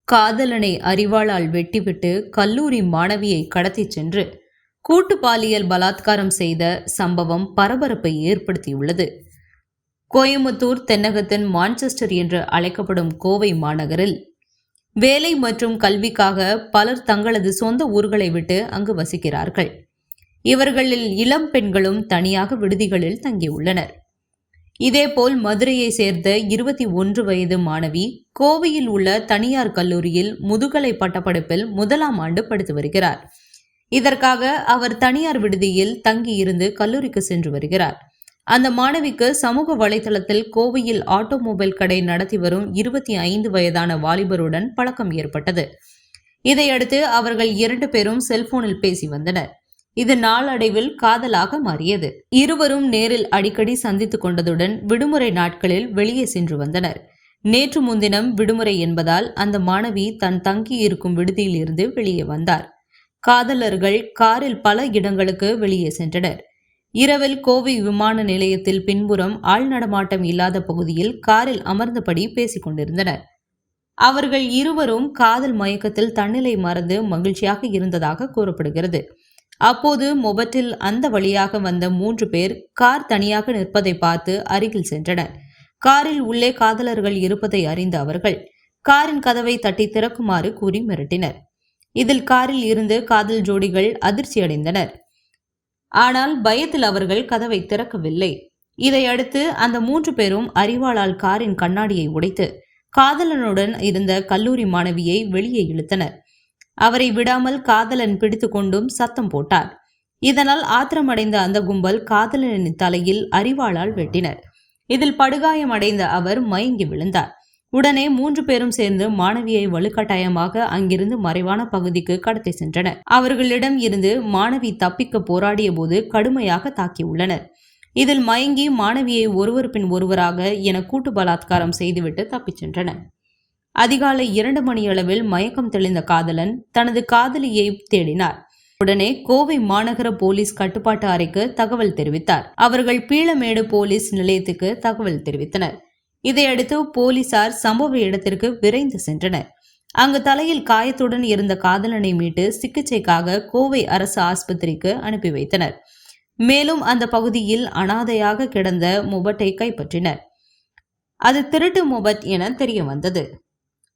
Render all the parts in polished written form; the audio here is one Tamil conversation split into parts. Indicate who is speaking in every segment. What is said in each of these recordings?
Speaker 1: காதலனை அரிவாளால் வெட்டிவிட்டு கல்லூரி மாணவியை கடத்திச் சென்று கூட்டு பாலியல் பலாத்காரம் செய்த சம்பவம் பரபரப்பை ஏற்படுத்தியுள்ளது. கோயமுத்தூர் தென்னகத்தின் மான்செஸ்டர் என்று அழைக்கப்படும் கோவை மாநகரில் வேலை மற்றும் கல்விக்காக பலர் தங்களது சொந்த ஊர்களை விட்டு அங்கு வசிக்கிறார்கள். இவர்களில் இளம் பெண்களும் தனியாக விடுதிகளில் தங்கியுள்ளனர். இதேபோல் மதுரையை சேர்ந்த 21 வயது மாணவி கோவையில் உள்ள தனியார் கல்லூரியில் முதுகலை பட்டப்படிப்பில் 1ஆம் ஆண்டு படித்து வருகிறார். இதற்காக அவர் தனியார் விடுதியில் தங்கியிருந்து கல்லூரிக்கு சென்று வருகிறார். அந்த மாணவிக்கு சமூக வலைதளத்தில் கோவையில் ஆட்டோமொபைல் கடை நடத்தி வரும் 25 வயதான வாலிபருடன் பழக்கம் ஏற்பட்டது. இதையடுத்து அவர்கள் 2 பேரும் செல்போனில் பேசி வந்தனர். இது நாளடைவில் காதலாக மாறியது. இருவரும் நேரில் அடிக்கடி சந்தித்துக் கொண்டதுடன் விடுமுறை நாட்களில் வெளியே சென்று வந்தனர். நேற்று முன்தினம் விடுமுறை என்பதால் அந்த மாணவி தன் தங்கியிருக்கும் விடுதியில் இருந்து வெளியே வந்தார். காதலர்கள் காரில் பல இடங்களுக்கு வெளியே சென்றனர். இரவில் கோவை விமான நிலையத்தில் பின்புறம் ஆள் நடமாட்டம் இல்லாத பகுதியில் காரில் அமர்ந்தபடி பேசிக் கொண்டிருந்தனர். அவர்கள் இருவரும் காதல் மயக்கத்தில் தன்னிலை மறந்து மகிழ்ச்சியாக இருந்ததாக கூறப்படுகிறது. அப்போது மொபட்டில் அந்த வழியாக வந்த 3 பேர் கார் தனியாக நிற்பதை பார்த்து அருகில் சென்றனர். காரில் உள்ளே காதலர்கள் இருப்பதை அறிந்த அவர்கள் காரின் கதவை தட்டி திறக்குமாறு கூறி மிரட்டினர். இதில் காரில் இருந்து காதல் ஜோடிகள் அதிர்ச்சியடைந்தனர். ஆனால் பயத்தில் அவர்கள் கதவை திறக்கவில்லை. இதையடுத்து அந்த 3 பேரும் அரிவாளால் காரின் கண்ணாடியை உடைத்து காதலனுடன் இருந்த கல்லூரி மாணவியை வெளியே இழுத்தனர். அவரை விடாமல் காதலன் பிடித்து கொண்டும் சத்தம் போட்டார். இதனால் ஆத்திரமடைந்த அந்த கும்பல் காதலனின் தலையில் அரிவாளால் வெட்டினர். இதில் படுகாயம் அடைந்த அவர் மயங்கி விழுந்தார். உடனே 3 பேரும் சேர்ந்து மாணவியை வலுக்கட்டாயமாக அங்கிருந்து மறைவான பகுதிக்கு கடத்தி சென்றனர். அவர்களிடம் இருந்து மாணவி தப்பிக்க போராடிய போது கடுமையாக தாக்கியுள்ளனர். இதில் மயங்கி மாணவியை ஒருவர் பின் ஒருவராக என கூட்டு பலாத்காரம் செய்துவிட்டு தப்பிச் சென்றனர். அதிகாலை 2 மணியளவில் மயக்கம் தெளிந்த காதலன் தனது காதலியை தேடினார். உடனே கோவை மாநகர போலீஸ் கட்டுப்பாட்டு அறைக்கு தகவல் தெரிவித்தார். அவர்கள் பீளமேடு போலீஸ் நிலையத்துக்கு தகவல் தெரிவித்தனர். இதையடுத்து போலீசார் சம்பவ இடத்திற்கு விரைந்து சென்றனர். அங்கு தலையில் காயத்துடன் இருந்த காதலனை மீட்டு சிகிச்சைக்காக கோவை அரசு ஆஸ்பத்திரிக்கு அனுப்பி வைத்தனர். மேலும் அந்த பகுதியில் அனாதையாக கிடந்த மொபட்டை கைப்பற்றினர். அது திருட்டு மொபட் என தெரிய வந்தது.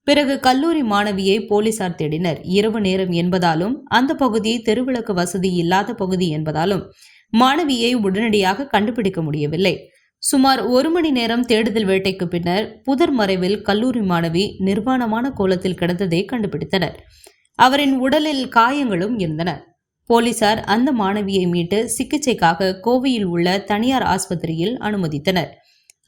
Speaker 1: பிறகு கல்லூரி மாணவியை போலீசார் தேடினர். இரவு நேரம் என்பதாலும் அந்த பகுதி தெருவிளக்கு வசதி இல்லாத பகுதி என்பதாலும் மாணவியை உடனடியாக கண்டுபிடிக்க முடியவில்லை. சுமார் 1 மணி நேரம் தேடுதல் வேட்டைக்கு பின்னர் புதர் மறைவில் கல்லூரி மாணவி நிர்வாணமான கோலத்தில் கிடந்ததை கண்டுபிடித்தனர். அவரின் உடலில் காயங்களும் இருந்தன. போலீசார் அந்த மாணவியை மீட்டு சிகிச்சைக்காக கோவையில் உள்ள தனியார் ஆஸ்பத்திரியில் அனுமதித்தனர்.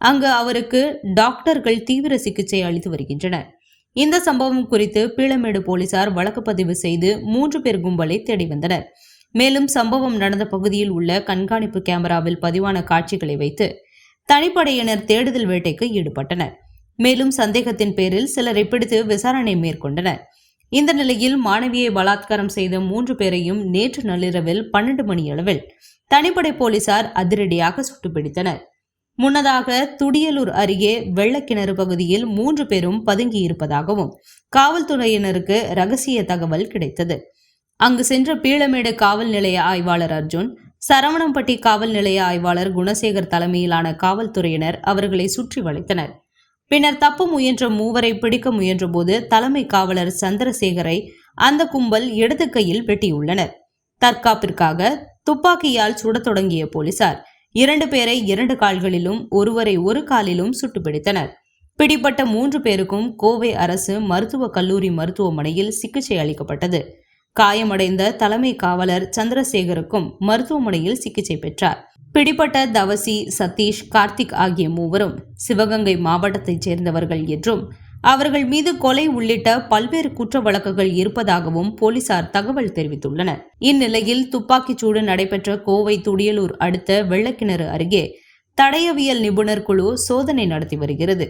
Speaker 1: அங்கு அவருக்கு டாக்டர்கள் தீவிர சிகிச்சை அளித்து வருகின்றனர். இந்த சம்பவம் குறித்து பீளமேடு போலீசார் வழக்கு பதிவு செய்து 3 பேர் கும்பலை தேடி வந்தனர். மேலும் சம்பவம் நடந்த பகுதியில் உள்ள கண்காணிப்பு கேமராவில் பதிவான காட்சிகளை வைத்து தனிப்படையினர் தேடுதல் வேட்டைக்கு ஈடுபட்டனர். மேலும் சந்தேகத்தின் பேரில் சிலரை பிடித்து விசாரணை மேற்கொண்டனர். இந்த நிலையில் மாணவியை பலாத்காரம் செய்த 3 பேரையும் நேற்று நள்ளிரவில் 12 மணியளவில் தனிப்படை போலீசார் அதிரடியாக சுட்டுப்பிடித்தனர். முன்னதாக துடியலூர் அருகே வெள்ளக்கிணறு பகுதியில் 3 பேரும் பதுங்கியிருப்பதாகவும் காவல்துறையினருக்கு ரகசிய தகவல் கிடைத்தது. அங்கு சென்ற பீளமேடு காவல் நிலைய ஆய்வாளர் அர்ஜுன், சரவணம்பட்டி காவல் நிலைய ஆய்வாளர் குணசேகர் தலைமையிலான காவல்துறையினர் அவர்களை சுற்றி வளைத்தனர். பின்னர் தப்ப முயன்ற 3வரை பிடிக்க முயன்றபோது தலைமை காவலர் சந்திரசேகரை அந்த கும்பல் இடது கையில் வெட்டியுள்ளனர். தற்காப்பிற்காக துப்பாக்கியால் சுடத் தொடங்கிய போலீசார் 2 பேரை 2 கால்களிலும் ஒருவரை ஒரு காலிலும் சுட்டுப்பிடித்தனர். பிடிப்பட்ட 3 பேருக்கும் கோவை அரசு மருத்துவக் கல்லூரி மருத்துவமனையில் சிகிச்சை அளிக்கப்பட்டது. காயமடைந்த தலைமை காவலர் சந்திரசேகருக்கும் மருத்துவமனையில் சிகிச்சை பெற்றார். பிடிப்பட்ட தவசி, சதீஷ், கார்த்திக் ஆகிய 3வரும் சிவகங்கை மாவட்டத்தைச் சேர்ந்தவர்கள் என்றும் அவர்கள் மீது கொலை உள்ளிட்ட பல்வேறு குற்ற வழக்குகள் இருப்பதாகவும் போலீசார் தகவல் தெரிவித்துள்ளனர். இந்நிலையில் துப்பாக்கிச்சூடு நடைபெற்ற கோவை துடியலூர் அடுத்த வெள்ளக்கிணறு அருகே தடயவியல் நிபுணர் குழு சோதனை நடத்தி வருகிறது.